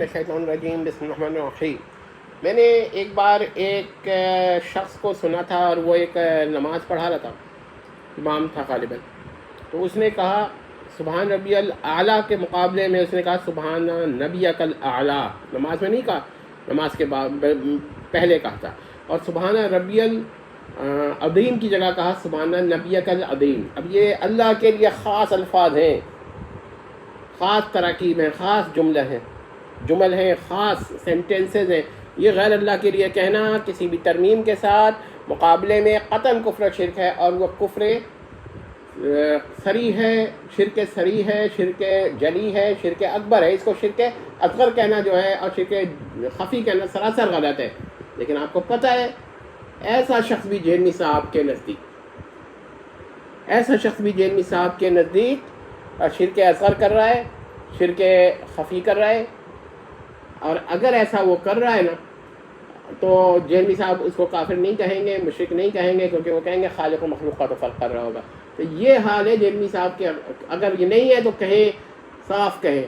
الشیطان الرجیم بسم اللہ الرحمن الرحیم۔ میں نے ایک بار ایک شخص کو سنا تھا اور وہ ایک نماز پڑھا رہا تھا، امام تھا غالباً، تو اس نے کہا سبحان ربی الاعلیٰ کے مقابلے میں اس نے کہا سبحان نبیک الاعلیٰ، نماز میں نہیں کہا، نماز کے بعد پہلے کہا تھا، اور سبحان ربی العظیم کی جگہ کہا سبحان نبیک العظیم۔ اب یہ اللہ کے لیے خاص الفاظ ہیں، خاص تراکیب ہیں، خاص جمل ہیں، خاص سینٹنسز ہیں۔ یہ غیر اللہ کے لیے کہنا کسی بھی ترمیم کے ساتھ مقابلے میں قطعاً کفر و شرک ہے، اور وہ کفر صریح ہے، شرک صریح ہے، شرک جلی ہے، شرک اکبر ہے۔ اس کو شرک اصغر کہنا جو ہے اور شرک خفی کہنا سراسر غلط ہے۔ لیکن آپ کو پتہ ہے ایسا شخص بھی جہلمی صاحب کے نزدیک شرک اصغر کر رہا ہے، شرک خفی کر رہا ہے، اور اگر ایسا وہ کر رہا ہے نا تو جہلمی صاحب اس کو کافر نہیں کہیں گے، مشرک نہیں کہیں گے، کیونکہ وہ کہیں گے خالق و مخلوق کا تو فرق کر رہا ہوگا۔ تو یہ حال ہے جہلمی صاحب کے۔ اگر یہ نہیں ہے تو کہیں، صاف کہیں۔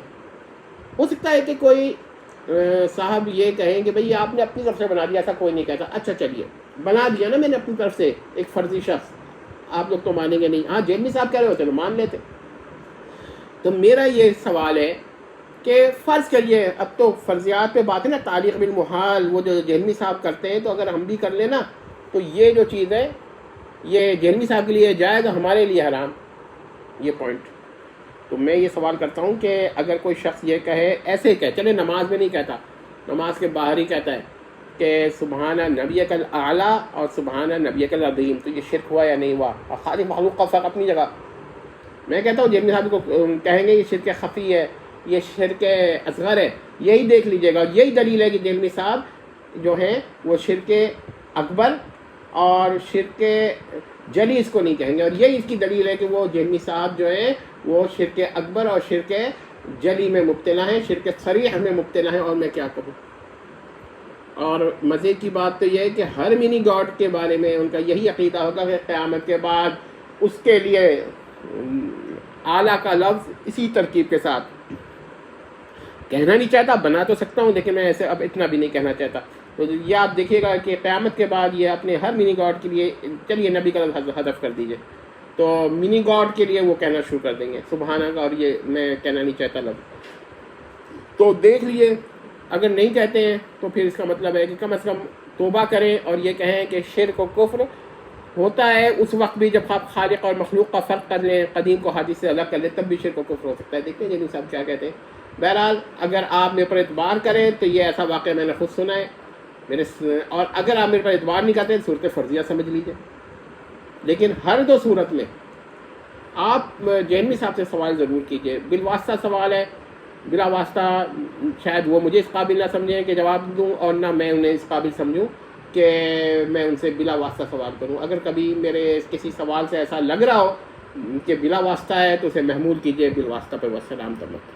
ہو سکتا ہے کہ کوئی صاحب یہ کہیں کہ بھئی آپ نے اپنی طرف سے بنا دیا، ایسا کوئی نہیں کہتا۔ اچھا چلیے، بنا دیا نا میں نے اپنی طرف سے ایک فرضی شخص، آپ لوگ تو مانیں گے نہیں۔ ہاں جہلمی صاحب کہہ رہے ہوتے تو مان لیتے۔ تو میرا یہ سوال ہے کہ فرض کریے، اب تو فرضیات پہ بات ہے نا، تعلیق بالمحال وہ جو جہلمی صاحب کرتے ہیں، تو اگر ہم بھی کر لیں نا تو یہ جو چیز ہے یہ جہلمی صاحب کے لیے جائز اور ہمارے لیے حرام، یہ پوائنٹ۔ تو میں یہ سوال کرتا ہوں کہ اگر کوئی شخص یہ کہے، ایسے کہے، چلے نماز میں نہیں کہتا، نماز کے باہر ہی کہتا ہے کہ سبحان نبیک الاعلیٰ اور سبحان نبیک العظیم، تو یہ شرک ہوا یا نہیں ہوا؟ اور خالق مخلوق کا فرق اپنی جگہ۔ میں کہتا ہوں جہلمی صاحب کو کہیں گے یہ شرک خفی ہے، یہ شرک اصغر ہے، یہی دیکھ لیجیے گا، اور یہی دلیل ہے کہ جہلمی صاحب جو ہیں وہ شرک اکبر اور شرک جلی اس کو نہیں کہیں گے، اور یہی اس کی دلیل ہے کہ وہ جہلمی صاحب جو ہیں وہ شرک اکبر اور شرک جلی میں مبتلا ہیں، شرک صریح میں مبتلا ہیں۔ اور میں کیا کہوں؟ اور مزے کی بات تو یہ ہے کہ ہر منی گاڈ کے بارے میں ان کا یہی عقیدہ ہوگا کہ قیامت کے بعد اس کے لیے اعلیٰ کا لفظ اسی ترکیب کے ساتھ کہنا نہیں چاہتا، بنا تو سکتا ہوں لیکن میں ایسے اب اتنا بھی نہیں کہنا چاہتا۔ تو یہ آپ دیکھیے گا کہ قیامت کے بعد یہ اپنے ہر منی گاڈ کے لیے، چلیے نبی کا لفظ حذف کر دیجئے، تو منی گاڈ کے لیے وہ کہنا شروع کر دیں گے سبحانہ کا، اور یہ میں کہنا نہیں چاہتا لفظ۔ تو دیکھ لیے، اگر نہیں کہتے ہیں تو پھر اس کا مطلب ہے کہ کم از کم توبہ کریں اور یہ کہیں کہ شرک و کفر ہوتا ہے اس وقت بھی جب آپ خالق اور مخلوق کا فرق کر لیں، قدیم کو حادث سے الگ کر لیں، تب بھی شرک و کفر ہو سکتا ہے۔ دیکھتے ہیں جنہی صاحب کیا کہتے ہیں۔ بہرحال اگر آپ میرے پر اعتبار کریں تو یہ ایسا واقعہ میں نے خود سنا ہے اور اگر آپ میرے پر اعتبار نہیں کرتے تو صورت فرضیہ سمجھ لیجیے۔ لیکن ہر دو صورت میں آپ جہلمی صاحب سے سوال ضرور کیجیے۔ بالواسطہ سوال ہے، بلا واسطہ شاید وہ مجھے اس قابل نہ سمجھیں کہ جواب دوں، اور نہ میں انہیں اس قابل سمجھوں کہ میں ان سے بلا واسطہ سوال کروں۔ اگر کبھی میرے کسی سوال سے ایسا لگ رہا ہو کہ بلا واسطہ ہے تو اسے محمول کیجیے بالواسطہ پہ، والسلام تمام۔